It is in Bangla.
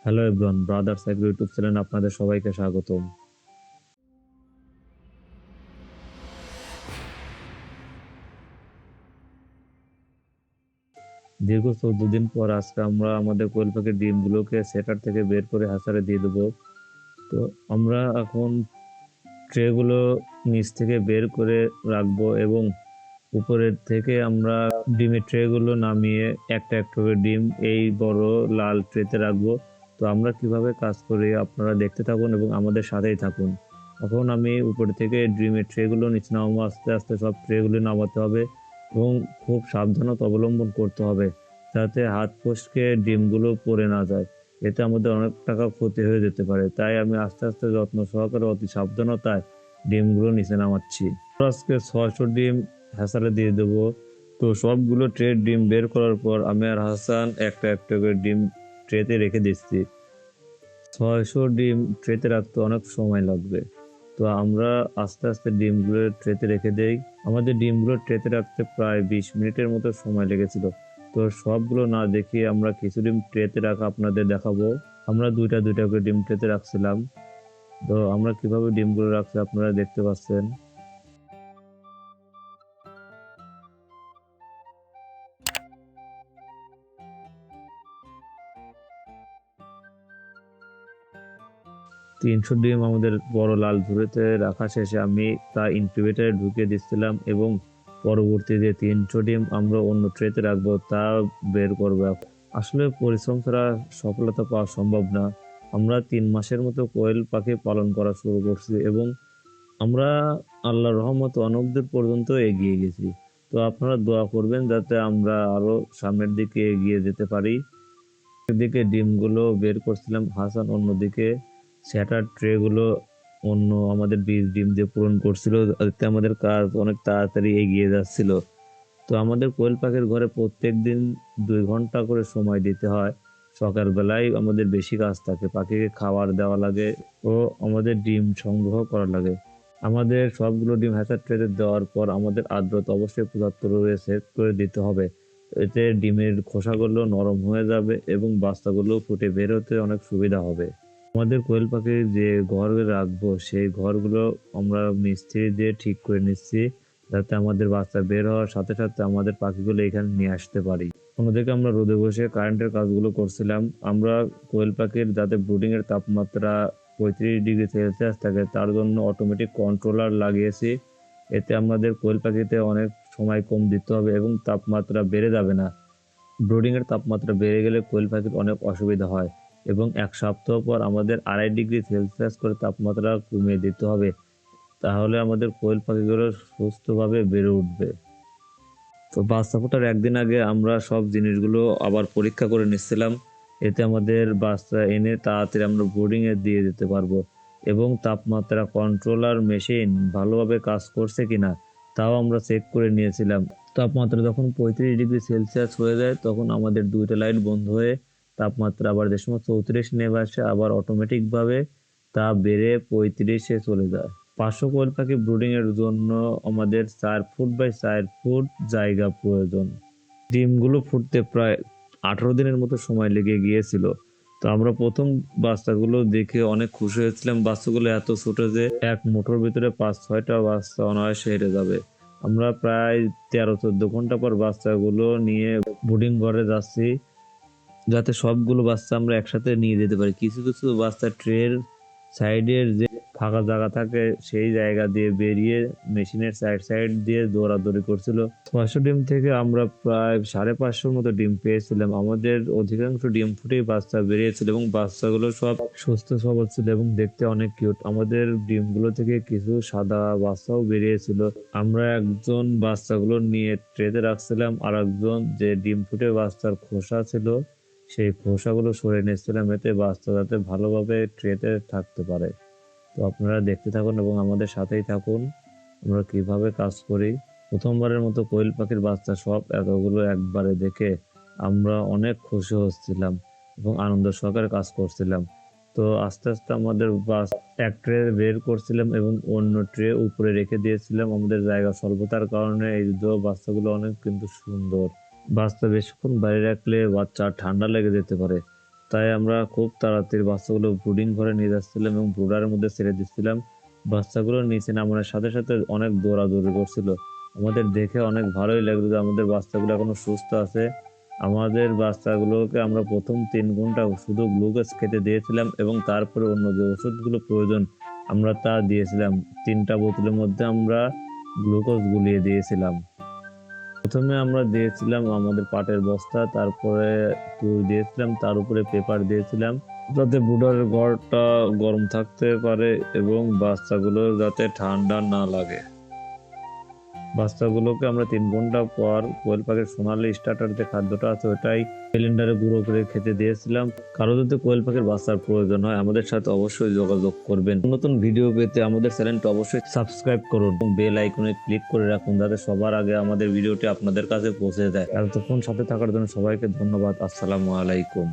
Hello everyone, brothers agro YouTube চ্যানেলে আপনাদের সবাইকে স্বাগতম। দীর্ঘ 14 দিন পর আজকে আমরা আমাদের কোয়েল পাখির ডিমগুলোকে সেটার থেকে বের করে হাসারে দিয়ে দেবো। তো আমরা এখন ট্রেগুলো নিচ থেকে বের করে রাখবো এবং উপরের থেকে আমরা ডিমের ট্রেগুলো নামিয়ে একটা একটা করে ডিম এই বড় লাল ট্রেতে রাখবো। তো আমরা কিভাবে কাজ করি আপনারা দেখতে থাকুন এবং আমাদের সাথেই থাকুন। এখন আমি উপর থেকে ডিমের ট্রেগুলো নিচে নামাবো, আস্তে আস্তে সব ট্রেগুলো নামাতে হবে এবং খুব সাবধানতা অবলম্বন করতে হবে যাতে হাত ফসকে ডিমগুলো পড়ে না যায়। এতে আমাদের অনেক টাকা ক্ষতি হয়ে যেতে পারে, তাই আমি আস্তে আস্তে যত্ন সহকারে অতি সাবধানতায় ডিমগুলো নিচে নামাচ্ছি। আজকে 600 ডিম হাসারে দিয়ে দেবো। তো সবগুলো ট্রের ডিম বের করার পর আমি আর হাসান একটা একটা করে ডিম ট্রেতে রেখে দিচ্ছি। 600 ডিম ট্রেতে রাখতে অনেক সময় লাগবে, তো আমরা আস্তে আস্তে ডিমগুলো ট্রেতে রেখে দেই। আমাদের ডিমগুলো ট্রেতে রাখতে প্রায় 20 মিনিটের মতো সময় লেগেছিল। তো সবগুলো না দেখিয়ে আমরা কিছু ডিম ট্রেতে রাখা আপনাদের দেখাবো। আমরা দুইটা দুইটা করে ডিম ট্রেতে রাখছিলাম। তো আমরা কিভাবে ডিমগুলো রাখছি আপনারা দেখতে পাচ্ছেন। 300 ডিম আমাদের বড় লাল ঝুড়িতে রাখা শেষে আমি তা ইনকিউবেটরে ঢুকিয়ে দিচ্ছিলাম এবং পরবর্তীতে 300 ডিম আমরা অন্য ট্রেতে রাখবো, তা বের করবো। আসলে পরিশ্রম ছাড়া সফলতা পাওয়া সম্ভব না। আমরা 3 মাসের মতো কোয়েল পাখি পালন করা শুরু করছি এবং আমরা আল্লাহর রহমতে অনেক দূর পর্যন্ত এগিয়ে গেছি। তো আপনারা দোয়া করবেন যাতে আমরা আরো সামনের দিকে এগিয়ে যেতে পারি। একদিকে ডিমগুলো বের করছিলাম, হাসান অন্যদিকে স্যাটার ট্রে গুলো অন্য আমাদের বীজ ডিম দিয়ে পূরণ করছিল, যাতে আমাদের কাজ অনেক তাড়াতাড়ি এগিয়ে যাচ্ছিল। তো আমাদের কোয়েল পাখির ঘরে প্রত্যেক দিন 2 ঘন্টা করে সময় দিতে হয়। সকালবেলায় আমাদের বেশি কাজ থাকে, পাখিকে খাবার দেওয়া লাগে ও আমাদের ডিম সংগ্রহ করা লাগে। আমাদের সবগুলো ডিম হ্যাচার ট্রেতে দেওয়ার পর আমাদের আর্দ্রতা অবশ্যই 75 সেট করে দিতে হবে। এতে ডিমের খোসাগুলো নরম হয়ে যাবে এবং বাচ্চাগুলো ফুটে বের হতে অনেক সুবিধা হবে। আমাদের কোয়েল পাখি যে ঘরে রাখবো সেই ঘরগুলো আমরা মিস্ত্রি দিয়ে ঠিক করে নিচ্ছি, যাতে আমাদের বাচ্চা বের হওয়ার সাথে সাথে আমাদের পাখিগুলো এখানে নিয়ে আসতে পারি। অন্যদিকে আমরা রোদে বসে কারেন্টের কাজগুলো করছিলাম। আমরা কোয়েল পাখির যাতে ব্রুডিং এর তাপমাত্রা 35 ডিগ্রি সেলসিয়াস থাকে তার জন্য অটোমেটিক কন্ট্রোলার লাগিয়েছি। এতে আমাদের কোয়েল পাখিতে অনেক সময় কম দিতে হবে এবং তাপমাত্রা বেড়ে যাবে না। ব্রুডিং এর তাপমাত্রা বেড়ে গেলে কোয়েল পাখির অনেক অসুবিধা হয় এবং 1 সপ্তাহ পর আমাদের 2.5 ডিগ্রি সেলসিয়াস করে তাপমাত্রা কমিয়ে দিতে হবে। তাহলে আমাদের কোয়েল পাখিগুলো সুস্থভাবে বেড়ে উঠবে। তো বাচ্চা ফোটার একদিন আগে আমরা সব জিনিসগুলো আবার পরীক্ষা করে নিচ্ছিলাম। এতে আমাদের বাচ্চা এনে তাড়াতাড়ি আমরা বোর্ডিং এ দিয়ে দিতে পারবো এবং তাপমাত্রা কন্ট্রোলার মেশিন ভালোভাবে কাজ করছে কিনা তাও আমরা চেক করে নিয়েছিলাম। তাপমাত্রা যখন 35 ডিগ্রি সেলসিয়াস হয়ে যায় তখন আমাদের দুইটা লাইট বন্ধ হয়ে তাপমাত্রা আবার যে সময় 34 নেমে আসে আবার অটোমেটিক ভাবে তা বেড়ে 35-এ চলে যায়। 500 কোয়েল পাখি ব্রুডিং এর জন্য আমাদের 4 ফুট বাই 4 ফুট জায়গা প্রয়োজন। ডিমগুলো ফুটতে প্রায় 18 দিনের মতো সময় লেগে গিয়েছিল। তো আমরা প্রথম বাচ্চাগুলো দেখে অনেক খুশি হয়েছিলাম। বাচ্চাগুলো এত ছোট যে এক মুঠোর ভিতরে 5-6টা বাচ্চা অনায়াসে হেরে যাবে। আমরা প্রায় 13-14 ঘন্টা পর বাচ্চাগুলো নিয়ে ব্রুডিং ঘরে যাচ্ছি, যাতে সবগুলো বাচ্চা আমরা একসাথে নিয়ে যেতে পারি। কিছু কিছু বাচ্চা ট্রের সাইডের যে ফাঁকা জায়গা থাকে সেই জায়গা দিয়ে বেরিয়ে মেশিনের সাইড সাইড দিয়ে দৌড়াদৌড়ি করছিল। 600 ডিম থেকে আমরা প্রায় 550 মতো ডিম পেয়েছিলাম। আমাদের অধিকাংশ ডিম ফুটেই বাচ্চা বেরিয়েছিল এবং বাচ্চাগুলো সব সুস্থ সবল ছিল এবং দেখতে অনেক কিউট। আমাদের ডিমগুলো থেকে কিছু সাদা বাচ্চাও বেরিয়েছিল। আমরা একজন বাচ্চাগুলো নিয়ে ট্রেতে রাখছিলাম, আর একজন যে ডিম ফুটে বাচ্চার খোসা ছিল সেই খোসাগুলো সরিয়ে নিচ্ছিলাম, এতে বাচ্চা যাতে ভালোভাবে ট্রেতে থাকতে পারে। তো আপনারা দেখতে থাকুন এবং আমাদের সাথেই থাকুন আমরা কিভাবে কাজ করি। প্রথমবারের মতো কোয়েল পাখির বাচ্চা সব এতগুলো একবারে দেখে আমরা অনেক খুশি হচ্ছিলাম এবং আনন্দ সহকারে কাজ করছিলাম। তো আস্তে আস্তে আমাদের বাস এক ট্রে বের করছিলাম এবং অন্য ট্রে উপরে রেখে দিয়েছিলাম। আমাদের জায়গা স্বল্পতার কারণে এই বাচ্চাগুলো অনেক কিন্তু সুন্দর। বাচ্চা বেশিক্ষণ বাইরে রাখলে বাচ্চা ঠান্ডা লেগে যেতে পারে, তাই আমরা খুব তাড়াতাড়ি বাচ্চাগুলো ব্রুডিং ঘরে নিয়ে যাচ্ছিলাম এবং ব্রুডারের মধ্যে ছেড়ে দিচ্ছিলাম। বাচ্চাগুলো নিচে নামানোর সাথে সাথে অনেক দৌড়াদৌড়ি করছিল। আমাদের দেখে অনেক ভালোই লাগলো যে আমাদের বাচ্চাগুলো এখনো সুস্থ আছে। আমাদের বাচ্চাগুলোকে আমরা প্রথম 3 ঘন্টা শুধু গ্লুকোজ খেতে দিয়েছিলাম এবং তারপরে অন্য যে ওষুধগুলো প্রয়োজন আমরা তা দিয়েছিলাম। 3টা বোতলের মধ্যে আমরা গ্লুকোজ গুলিয়ে দিয়েছিলাম। প্রথমে আমরা দিয়েছিলাম আমাদের পাটের বস্তা, তারপরে তুষ দিয়েছিলাম, তার উপরে পেপার দিয়েছিলাম যাতে ব্রুডারের ঘরটা গরম থাকতে পারে এবং বাচ্চাগুলো যাতে ঠান্ডা না লাগে। বাচ্চাগুলোকে আমরা 3 ঘন্টা পর কোয়েল পাখির সোনালি স্টার্টার যে খাদ্যটা আছে ওটাই সিলিন্ডারে গুঁড়ো করে খেতে দিয়েছিলাম। কারো যদি কোয়েল পাখির বাচ্চার প্রয়োজন হয় আমাদের সাথে অবশ্যই যোগাযোগ করবেন। নতুন ভিডিও পেতে আমাদের চ্যানেলটা অবশ্যই সাবস্ক্রাইব করুন এবং বেল আইকনে ক্লিক করে রাখুন যাতে সবার আগে আমাদের ভিডিওটি আপনাদের কাছে পৌঁছে যায়। এতক্ষণ সাথে থাকার জন্য সবাইকে ধন্যবাদ। আসসালামু আলাইকুম।